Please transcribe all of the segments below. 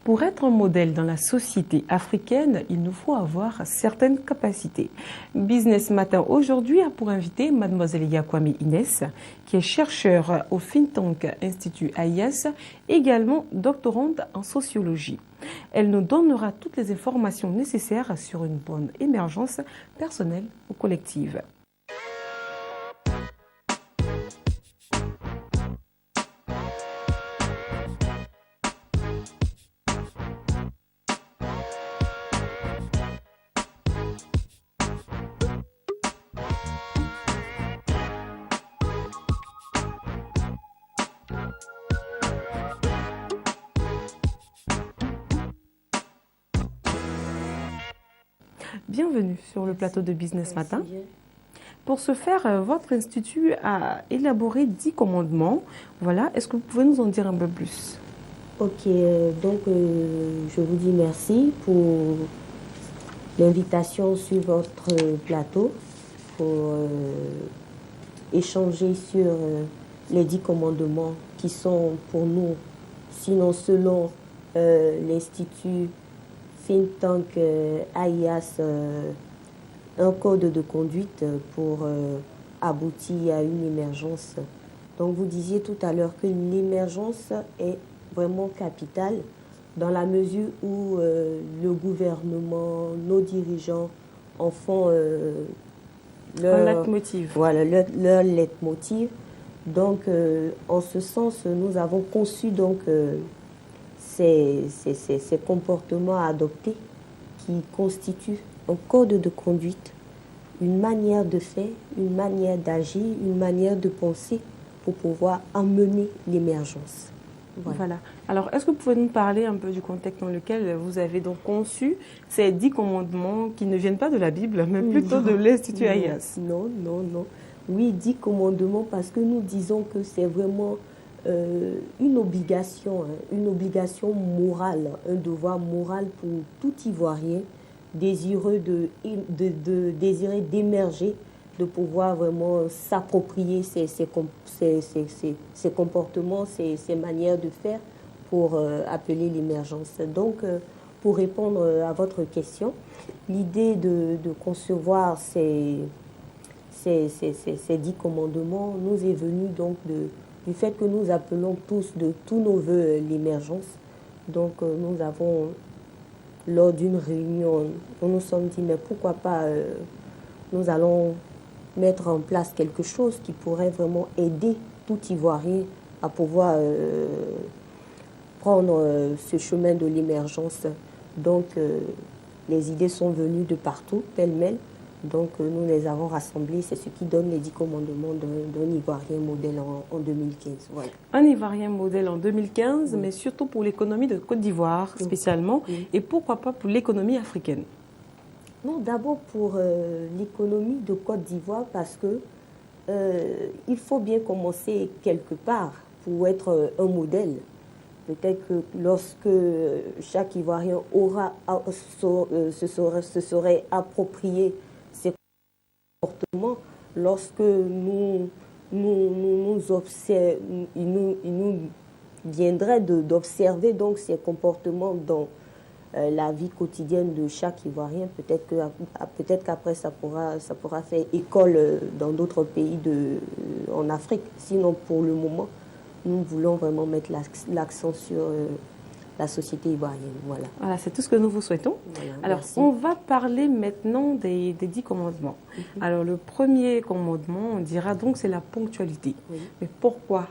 Pour être un modèle dans la société africaine, il nous faut avoir certaines capacités. Business Matin aujourd'hui a pour invité Mademoiselle Yakwame Inès, qui est chercheure au think tank Institut AIS, également doctorante en sociologie. Elle nous donnera toutes les informations nécessaires sur une bonne émergence personnelle ou collective. Bienvenue sur le plateau de Business Matin. Pour ce faire, votre institut a élaboré 10 commandements. Voilà, est-ce que vous pouvez nous en dire un peu plus? Ok, je vous dis merci pour l'invitation sur votre plateau pour échanger sur les 10 commandements qui sont pour nous, sinon selon l'Institut think tank AIAS, un code de conduite pour aboutir à une émergence. Donc vous disiez tout à l'heure que l'émergence est vraiment capitale dans la mesure où le gouvernement, nos dirigeants en font leur leitmotiv. Voilà, leur leitmotiv. Donc en ce sens, nous avons conçu donc ces comportements à adopter qui constituent un code de conduite, une manière de faire, une manière d'agir, une manière de penser pour pouvoir emmener l'émergence. Voilà. Alors, est-ce que vous pouvez nous parler un peu du contexte dans lequel vous avez donc conçu ces 10 commandements qui ne viennent pas de la Bible, mais plutôt de l'Institut AIAS? Non. Oui, 10 commandements parce que nous disons que c'est vraiment une obligation morale, un devoir moral pour tout Ivoirien désireux désirer d'émerger, de pouvoir vraiment s'approprier ces comportements, ces manières de faire pour appeler l'émergence. Donc, pour répondre à votre question, l'idée de concevoir ces 10 commandements nous est venue donc du fait que nous appelons tous de tous nos voeux l'émergence. Donc, nous avons, lors d'une réunion, nous nous sommes dit, mais pourquoi pas, nous allons mettre en place quelque chose qui pourrait vraiment aider tout Ivoirien à pouvoir prendre ce chemin de l'émergence. Donc, les idées sont venues de partout, pêle-mêle. Donc, nous les avons rassemblées. C'est ce qui donne les 10 commandements d'un Ivoirien modèle en 2015. Voilà. Un Ivoirien modèle en 2015, mais surtout pour l'économie de Côte d'Ivoire spécialement, et pourquoi pas pour l'économie africaine? Non, d'abord pour l'économie de Côte d'Ivoire parce que il faut bien commencer quelque part pour être un modèle. Peut-être que lorsque chaque Ivoirien se serait approprié ces comportements, lorsque nous observons, il nous viendrait d'observer donc ces comportements dans la vie quotidienne de chaque Ivoirien. Peut-être qu'après ça pourra faire école dans d'autres pays en Afrique. Sinon, pour le moment, nous voulons vraiment mettre l'accent sur la société ivoirienne. Voilà, c'est tout ce que nous vous souhaitons. Voilà, alors, merci. On va parler maintenant des 10 commandements. Alors, le premier commandement, on dira donc, c'est la ponctualité. Mais pourquoi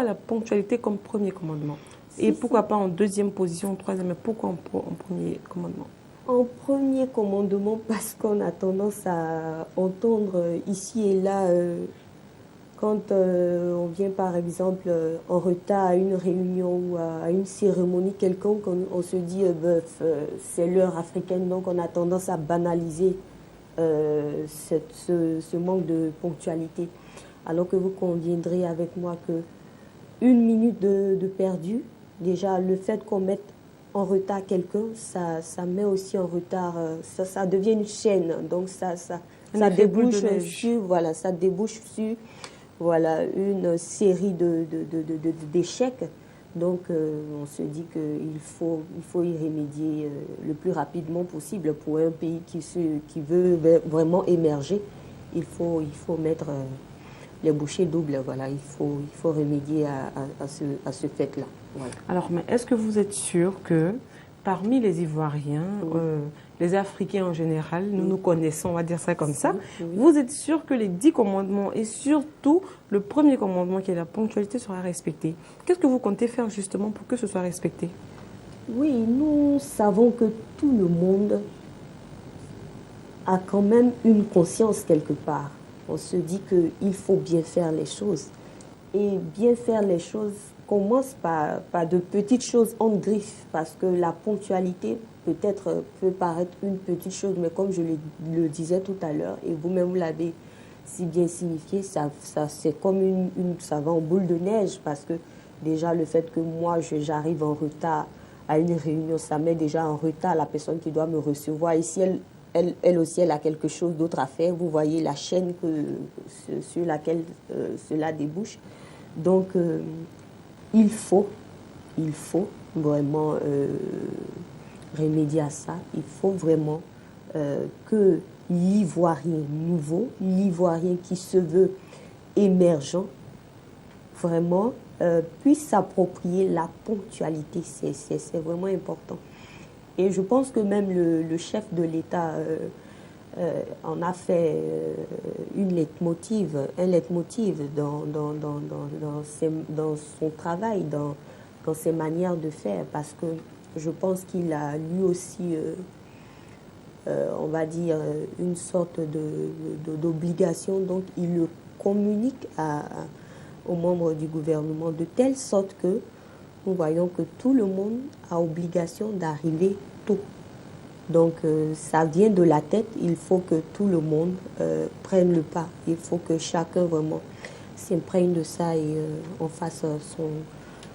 la ponctualité comme premier commandement? Et pourquoi pas en deuxième position, en troisième, mais pourquoi en premier commandement? En premier commandement, parce qu'on a tendance à entendre ici et là, quand on vient par exemple en retard à une réunion ou à une cérémonie quelconque, on se dit c'est l'heure africaine, donc on a tendance à banaliser ce manque de ponctualité. Alors que vous conviendrez avec moi que une minute de perdu, déjà le fait qu'on mette en retard quelqu'un, ça met aussi en retard, ça devient une chaîne, donc ça débouche sur une série d'échecs. Donc, on se dit qu'il faut y remédier le plus rapidement possible pour un pays qui veut vraiment émerger. Il faut mettre les bouchées doubles. Voilà, il faut remédier à ce fait-là. Voilà. Alors, mais est-ce que vous êtes sûr que parmi les Ivoiriens, les Africains en général, nous connaissons, on va dire ça comme ça, vous êtes sûr que les 10 commandements et surtout le premier commandement qui est la ponctualité sera respecté? Qu'est-ce que vous comptez faire justement pour que ce soit respecté? Oui, nous savons que tout le monde a quand même une conscience quelque part. On se dit qu'il faut bien faire les choses. Et bien faire les choses commence par de petites choses en griffe, parce que la ponctualité peut-être peut paraître une petite chose, mais comme je le disais tout à l'heure, et vous-même vous l'avez si bien signifié, ça c'est comme ça va en boule de neige, parce que déjà le fait que moi j'arrive en retard à une réunion, ça met déjà en retard la personne qui doit me recevoir. Et si elle aussi, elle a quelque chose d'autre à faire, vous voyez la chaîne sur laquelle cela débouche. Donc, il faut vraiment remédier à ça. Il faut vraiment que l'Ivoirien nouveau, l'Ivoirien qui se veut émergent, vraiment puisse s'approprier la ponctualité. C'est vraiment important. Et je pense que même le chef de l'État en a fait un leitmotiv dans son travail, dans ses manières de faire, parce que je pense qu'il a lui aussi, on va dire, une sorte d'obligation. Donc il le communique aux membres du gouvernement de telle sorte que nous voyons que tout le monde a obligation d'arriver tôt. Donc ça vient de la tête, il faut que tout le monde prenne le pas. Il faut que chacun vraiment s'imprègne de ça et on fasse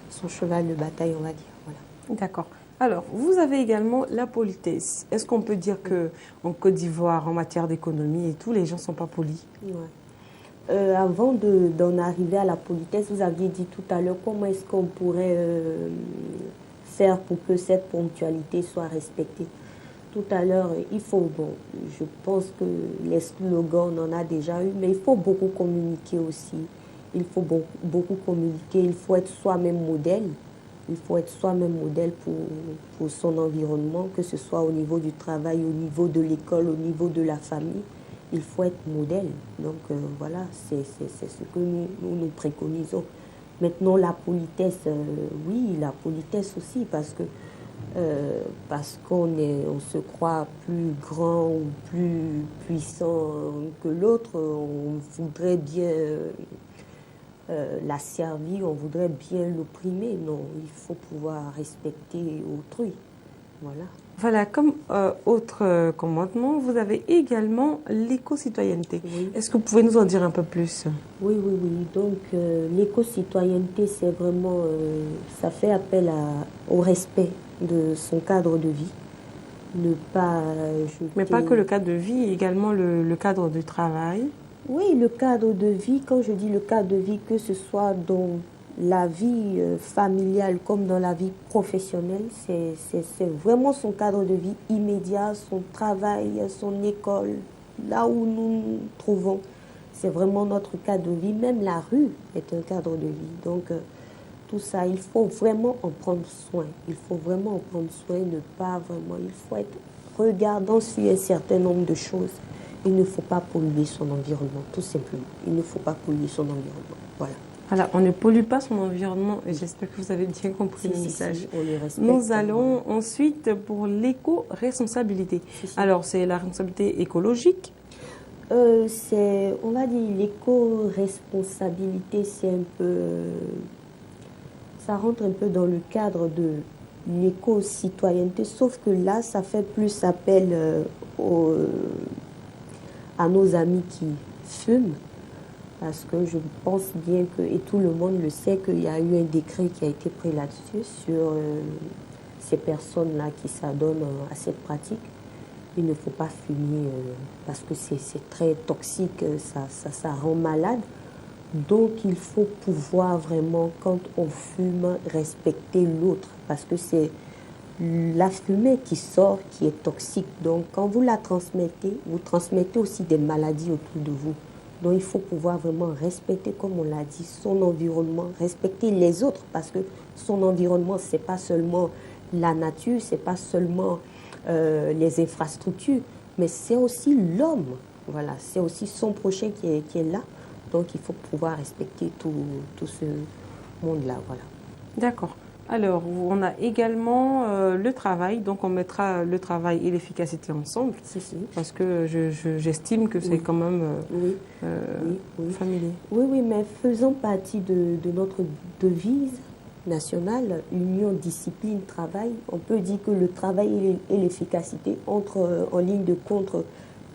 son cheval de bataille, on va dire. Voilà. D'accord. Alors, vous avez également la politesse. Est-ce qu'on peut dire qu'en Côte d'Ivoire, en matière d'économie et tout, les gens ne sont pas polis? Ouais. Avant d'en arriver à la politesse, vous aviez dit tout à l'heure comment est-ce qu'on pourrait faire pour que cette ponctualité soit respectée. Tout à l'heure, il faut, je pense que les slogans, on en a déjà eu, mais il faut beaucoup communiquer aussi. Il faut beaucoup communiquer, il faut être soi-même modèle. Il faut être soi-même modèle pour son environnement, que ce soit au niveau du travail, au niveau de l'école, au niveau de la famille. Il faut être modèle. Donc voilà, c'est ce que nous préconisons. Maintenant, la politesse, oui, la politesse aussi, parce qu'on se croit plus grand ou plus puissant que l'autre, on voudrait bien la servir, on voudrait bien l'opprimer. Non, il faut pouvoir respecter autrui. Voilà. Voilà, comme autre commandement, vous avez également l'éco-citoyenneté. Oui. Est-ce que vous pouvez nous en dire un peu plus? Oui. Donc, l'éco-citoyenneté, c'est vraiment, ça fait appel au respect de son cadre de vie. Ne pas jeter... Mais pas que le cadre de vie, également le cadre du travail. Oui, le cadre de vie, quand je dis le cadre de vie, que ce soit dans la vie familiale comme dans la vie professionnelle, c'est vraiment son cadre de vie immédiat, son travail, son école, là où nous nous trouvons. C'est vraiment notre cadre de vie. Même la rue est un cadre de vie. Donc, tout ça, il faut vraiment en prendre soin. Il faut vraiment en prendre soin, ne pas vraiment... Il faut être regardant sur un certain nombre de choses. Il ne faut pas polluer son environnement, tout simplement. Il ne faut pas polluer son environnement. Voilà. Voilà, on ne pollue pas son environnement et j'espère que vous avez bien compris le message. Si, on le respecte. Nous allons ensuite pour l'éco-responsabilité. Alors, c'est la responsabilité écologique. On va dire, l'éco-responsabilité, c'est un peu... ça rentre un peu dans le cadre de l'éco-citoyenneté, sauf que là, ça fait plus appel à nos amis qui fument, parce que je pense bien que, et tout le monde le sait, qu'il y a eu un décret qui a été pris là-dessus sur ces personnes-là qui s'adonnent à cette pratique. Il ne faut pas fumer parce que c'est très toxique, ça rend malade. Donc, il faut pouvoir vraiment, quand on fume, respecter l'autre, parce que c'est la fumée qui sort qui est toxique. Donc, quand vous la transmettez, vous transmettez aussi des maladies autour de vous. Donc, il faut pouvoir vraiment respecter, comme on l'a dit, son environnement, respecter les autres, parce que son environnement, ce n'est pas seulement la nature, ce n'est pas seulement les infrastructures, mais c'est aussi l'homme. Voilà, c'est aussi son prochain qui est là. Donc, il faut pouvoir respecter tout ce monde-là. Voilà. D'accord. Alors, on a également le travail. Donc, on mettra le travail et l'efficacité ensemble. Si, si. Parce que j'estime que c'est quand même familier. Oui, mais faisant partie de notre devise nationale, union, discipline, travail, on peut dire que le travail et l'efficacité entrent en ligne de compte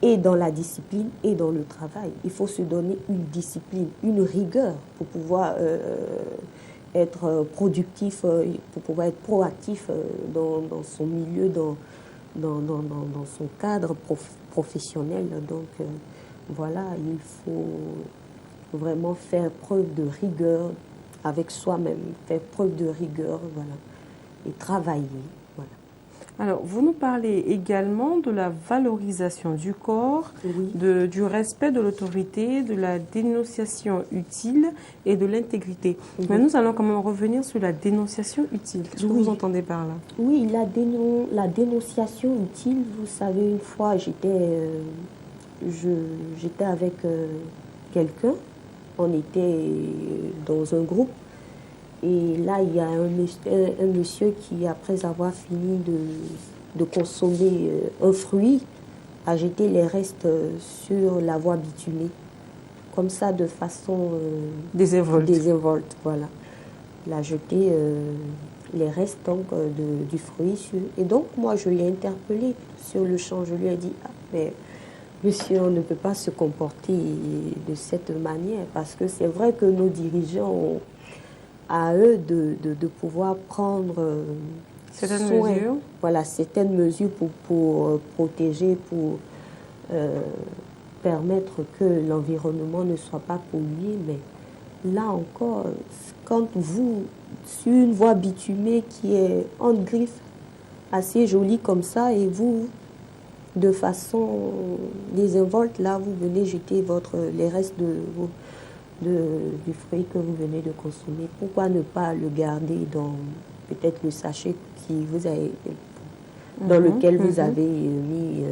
et dans la discipline et dans le travail. Il faut se donner une discipline, une rigueur pour pouvoir être productif, pour pouvoir être proactif dans son milieu, dans son cadre professionnel. Donc voilà, il faut vraiment faire preuve de rigueur avec soi-même, faire preuve de rigueur, voilà, et travailler. Voilà. Alors, vous nous parlez également de la valorisation du corps, Oui. du respect de l'autorité, de la dénonciation utile et de l'intégrité. Oui. Mais nous allons quand même revenir sur la dénonciation utile. Qu'est-ce que vous entendez par là? Oui, la dénonciation utile, vous savez, une fois, j'étais avec quelqu'un, on était dans un groupe, et là, il y a un monsieur qui, après avoir fini de consommer un fruit, a jeté les restes sur la voie bitumée, comme ça, de façon désinvolte. Voilà. Il a jeté les restes donc, du fruit. Et donc, moi, je l'ai interpellé sur le champ. Je lui ai dit, ah, mais monsieur, on ne peut pas se comporter de cette manière, parce que c'est vrai que nos dirigeants ont à eux de pouvoir prendre certaines soin, mesures. Voilà, certaines mesures pour protéger, pour permettre que l'environnement ne soit pas pollué. Mais là encore, quand vous, sur une voie bitumée qui est en griffe, assez jolie comme ça, et vous, de façon désinvolte, là, vous venez jeter les restes du fruit que vous venez de consommer. Pourquoi ne pas le garder dans peut-être le sachet dans lequel vous avez mis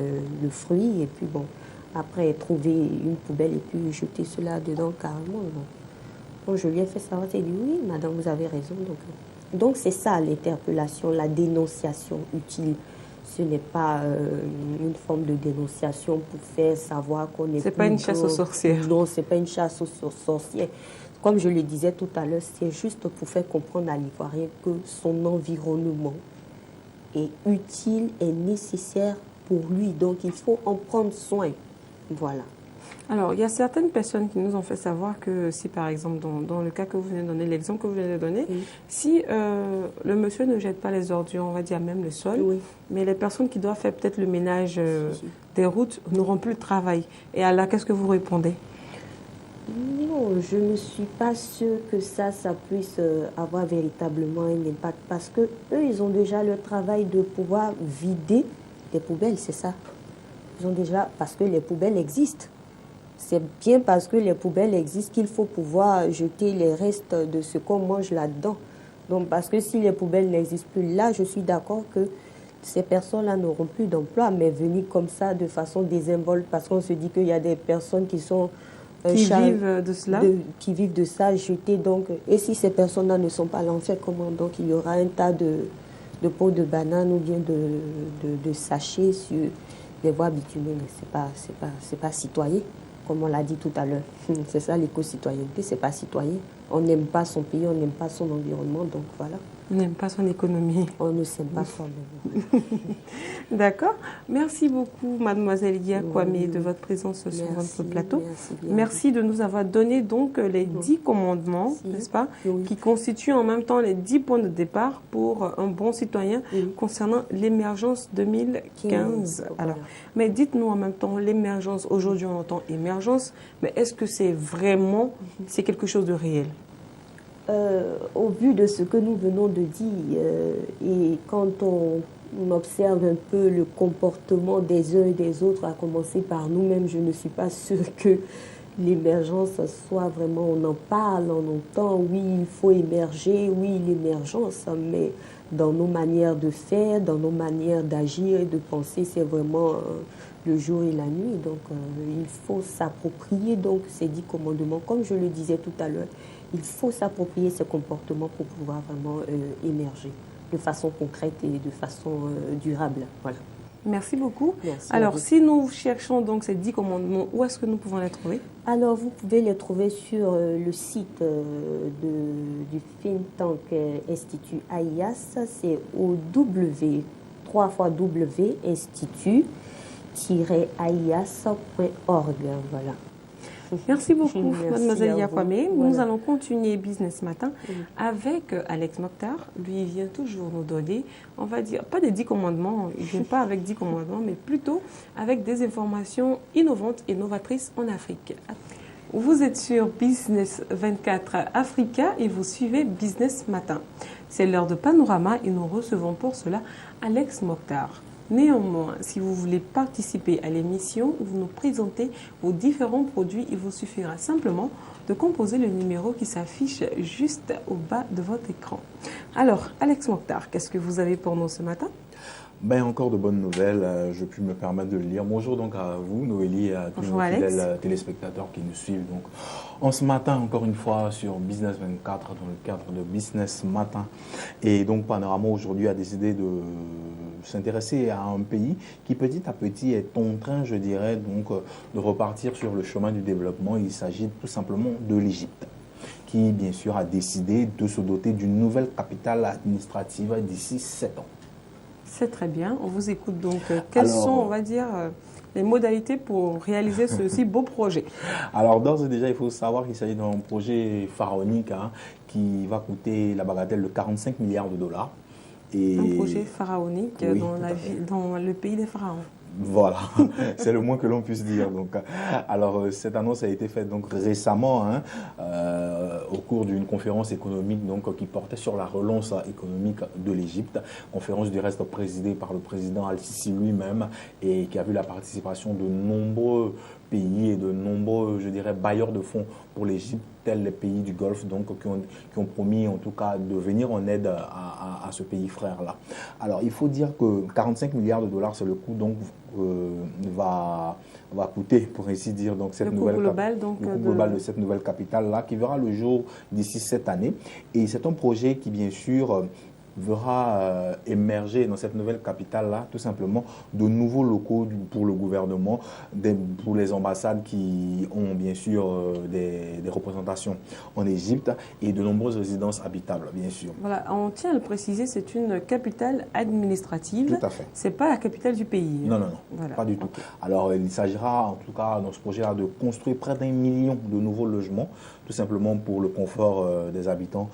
le fruit, et puis bon, après trouver une poubelle et puis jeter cela dedans carrément. Bon, je lui ai fait savoir, j'ai dit oui, madame, vous avez raison. Donc c'est ça l'interpellation, la dénonciation utile. Ce n'est pas une forme de dénonciation pour faire savoir qu'on est... C'est pas une chasse aux sorcières. Non, c'est pas une chasse aux sorcières. Comme je le disais tout à l'heure, c'est juste pour faire comprendre à l'Ivoirien que son environnement est utile et nécessaire pour lui. Donc il faut en prendre soin. Voilà. Alors, il y a certaines personnes qui nous ont fait savoir que si, par exemple, dans le cas que vous venez de donner, l'exemple que vous venez de donner, si le monsieur ne jette pas les ordures, on va dire même le sol, mais les personnes qui doivent faire peut-être le ménage des routes n'auront plus de travail. Et alors, qu'est-ce que vous répondez? Non, je ne suis pas sûre que ça puisse avoir véritablement un impact, parce que eux, ils ont déjà le travail de pouvoir vider les poubelles, c'est ça. Ils ont déjà, parce que les poubelles existent. C'est bien parce que les poubelles existent qu'il faut pouvoir jeter les restes de ce qu'on mange là-dedans. Donc, parce que si les poubelles n'existent plus, là, je suis d'accord que ces personnes-là n'auront plus d'emploi, mais venir comme ça de façon désinvolte, parce qu'on se dit qu'il y a des personnes qui sont... vivent de cela. Qui vivent de ça, jeter donc... Et si ces personnes-là ne sont pas là, on fait comment? Donc, il y aura un tas de pots de bananes ou bien de sachets sur les voies bitumées. Mais c'est pas citoyen. Comme on l'a dit tout à l'heure. C'est ça l'éco-citoyenneté, c'est pas citoyen. On n'aime pas son pays, on n'aime pas son environnement, donc voilà. On n'aime pas son économie. On ne s'aime pas soi-même. D'accord. Merci beaucoup, mademoiselle Lydia Kwame, de votre présence sur votre plateau. Merci de nous avoir donné donc les 10 commandements, n'est-ce pas, qui constituent en même temps les 10 points de départ pour un bon citoyen concernant l'émergence 2015. Alors, mais dites-nous en même temps, l'émergence, aujourd'hui on entend émergence, mais est-ce que c'est vraiment, c'est quelque chose de réel? Au vu de ce que nous venons de dire, et quand on observe un peu le comportement des uns et des autres, à commencer par nous-mêmes, je ne suis pas sûre que l'émergence soit vraiment, on en parle, on entend, oui, il faut émerger, oui, l'émergence, mais dans nos manières de faire, dans nos manières d'agir et de penser, c'est vraiment le jour et la nuit. Donc, il faut s'approprier donc ces 10 commandements, comme je le disais tout à l'heure. Il faut s'approprier ces comportements pour pouvoir vraiment émerger de façon concrète et de façon durable. Voilà. Merci beaucoup. Merci. Alors, si nous cherchons donc ces 10 commandements, où est-ce que nous pouvons les trouver? Alors, vous pouvez les trouver sur le site du Think Tank Institut AIAS. C'est au www.institut-aias.org. Voilà. Merci beaucoup, mademoiselle Lydia Kwame. Voilà. Nous allons continuer Business Matin avec Alex Mokhtar. Lui, il vient toujours nous donner, on va dire, pas des 10 commandements, il ne vient pas avec 10 commandements, mais plutôt avec des informations innovantes et novatrices en Afrique. Vous êtes sur Business 24 Africa et vous suivez Business Matin. C'est l'heure de Panorama et nous recevons pour cela Alex Mokhtar. Néanmoins, si vous voulez participer à l'émission, vous nous présentez vos différents produits, il vous suffira simplement de composer le numéro qui s'affiche juste au bas de votre écran. Alors, Alex Mokhtar, qu'est-ce que vous avez pour nous ce matin? Ben, encore de bonnes nouvelles, je puis me permettre de le lire. Bonjour donc à vous, Noélie, et à tous nos fidèles téléspectateurs qui nous suivent. Donc, en ce matin, encore une fois, sur Business 24, dans le cadre de Business Matin. Et donc, Panorama, aujourd'hui, a décidé de s'intéresser à un pays qui, petit à petit, est en train, je dirais, donc, de repartir sur le chemin du développement. Il s'agit tout simplement de l'Égypte, qui, bien sûr, a décidé de se doter d'une nouvelle capitale administrative d'ici 7 ans. C'est très bien. On vous écoute donc. Quelles sont, on va dire, les modalités pour réaliser ce si beau projet? Alors, d'ores et déjà, il faut savoir qu'il s'agit d'un projet pharaonique qui va coûter la bagatelle de 45 milliards de dollars. Et un projet pharaonique oui, dans le pays des pharaons. Voilà, c'est le moins que l'on puisse dire. Donc, alors, cette annonce a été faite donc récemment au cours d'une conférence économique donc, qui portait sur la relance économique de l'Égypte. Conférence du reste présidée par le président Al-Sisi lui-même et qui a vu la participation de nombreux pays et de nombreux, je dirais, bailleurs de fonds pour l'Égypte, tels les pays du Golfe, donc, qui ont promis en tout cas de venir en aide à ce pays frère-là. Alors, il faut dire que 45 milliards de dollars, c'est le coût donc va coûter, pour ainsi dire, donc cette nouvelle global de cette nouvelle capitale-là, qui verra le jour d'ici cette année. Et c'est un projet qui, bien sûr, verra émerger dans cette nouvelle capitale-là, tout simplement, de nouveaux locaux pour le gouvernement, pour les ambassades qui ont bien sûr des représentations en Égypte et de nombreuses résidences habitables, bien sûr. Voilà, on tient à le préciser, c'est une capitale administrative. Tout à fait. C'est pas la capitale du pays. Non, non, non, voilà. Pas du tout. Okay. Alors, il s'agira, en tout cas, dans ce projet-là, de construire près d'1 million de nouveaux logements, tout simplement pour le confort des habitants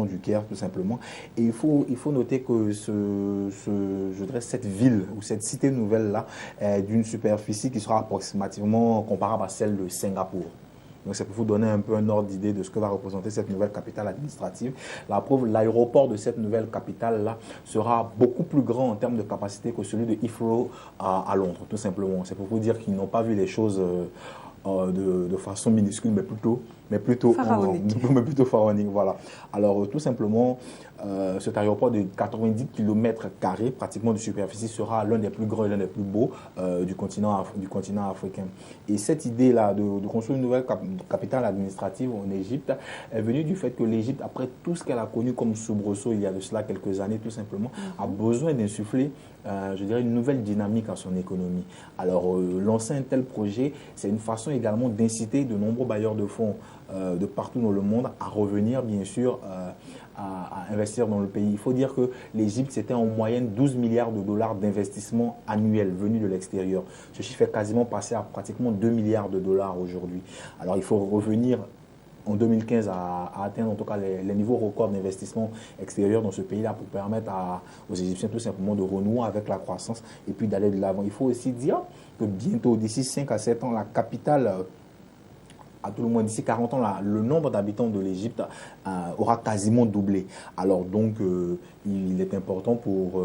du Caire, tout simplement. Et il faut noter que je dirais cette ville ou cette cité nouvelle-là est d'une superficie qui sera approximativement comparable à celle de Singapour. Donc c'est pour vous donner un peu un ordre d'idée de ce que va représenter cette nouvelle capitale administrative. La preuve, l'aéroport de cette nouvelle capitale-là sera beaucoup plus grand en termes de capacité que celui de Heathrow à Londres, tout simplement. C'est pour vous dire qu'ils n'ont pas vu les choses de façon minuscule, mais plutôt pharaonique. Voilà. Alors, tout simplement, cet aéroport de 90 km², pratiquement de superficie, sera l'un des plus grands et l'un des plus beaux du continent africain. Et cette idée-là de construire une nouvelle capitale administrative en Égypte est venue du fait que l'Égypte, après tout ce qu'elle a connu comme soubresaut il y a de cela quelques années, tout simplement, a besoin d'insuffler je dirais, une nouvelle dynamique à son économie. Alors, lancer un tel projet, c'est une façon également d'inciter de nombreux bailleurs de fonds de partout dans le monde à revenir, bien sûr, à investir dans le pays. Il faut dire que l'Égypte, c'était en moyenne 12 milliards de dollars d'investissement annuel venus de l'extérieur. Ce chiffre est quasiment passé à pratiquement 2 milliards de dollars aujourd'hui. Alors, il faut revenir en 2015 à atteindre en tout cas les niveaux records d'investissement extérieur dans ce pays-là pour permettre aux Égyptiens tout simplement de renouer avec la croissance et puis d'aller de l'avant. Il faut aussi dire que bientôt, d'ici 5 à 7 ans, la capitale, à tout le moins d'ici 40 ans, le nombre d'habitants de l'Égypte aura quasiment doublé. Alors donc, il est important pour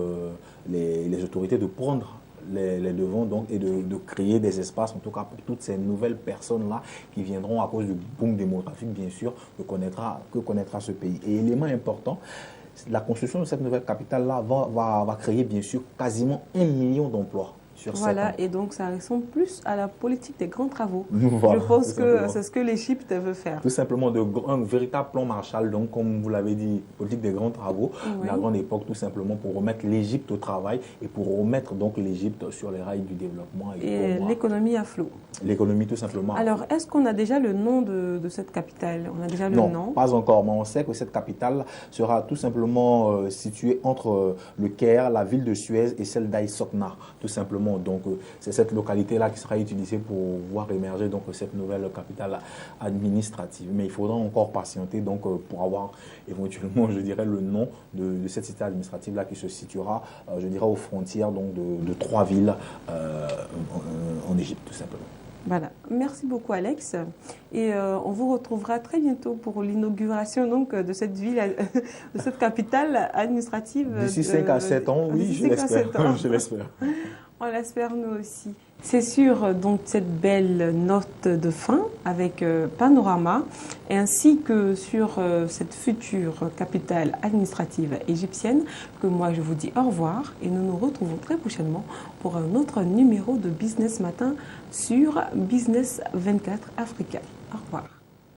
les autorités de prendre les devants donc, et de créer des espaces, en tout cas pour toutes ces nouvelles personnes-là qui viendront à cause du boom démographique, bien sûr, que connaîtra ce pays. Et élément important, la construction de cette nouvelle capitale-là va créer, bien sûr, quasiment 1 million d'emplois. Voilà, et donc ça ressemble plus à la politique des grands travaux. Voilà, je pense que c'est ce que l'Égypte veut faire. Tout simplement, un véritable plan Marshall, donc comme vous l'avez dit, politique des grands travaux, oui. La grande époque, tout simplement pour remettre l'Égypte au travail et pour remettre donc l'Égypte sur les rails du développement. Et l'économie à flot. L'économie, tout simplement. Alors, est-ce qu'on a déjà le nom de cette capitale? On a déjà le nom? Non, pas encore, mais on sait que cette capitale sera tout simplement située entre le Caire, la ville de Suez et celle d'Aï-Sokna, tout simplement. Donc, c'est cette localité-là qui sera utilisée pour voir émerger donc, cette nouvelle capitale administrative. Mais il faudra encore patienter donc, pour avoir éventuellement, je dirais, le nom de cette cité administrative-là qui se situera, je dirais, aux frontières donc, de 3 villes en Égypte, tout simplement. Voilà. Merci beaucoup, Alex. Et on vous retrouvera très bientôt pour l'inauguration donc de cette ville, de cette capitale administrative. D'ici 5 à 7 ans, oui, je l'espère. Je l'espère. On l'espère nous aussi. C'est sur donc cette belle note de fin avec Panorama, ainsi que sur cette future capitale administrative égyptienne que moi je vous dis au revoir et nous nous retrouvons très prochainement pour un autre numéro de Business Matin sur Business 24 Africa. Au revoir.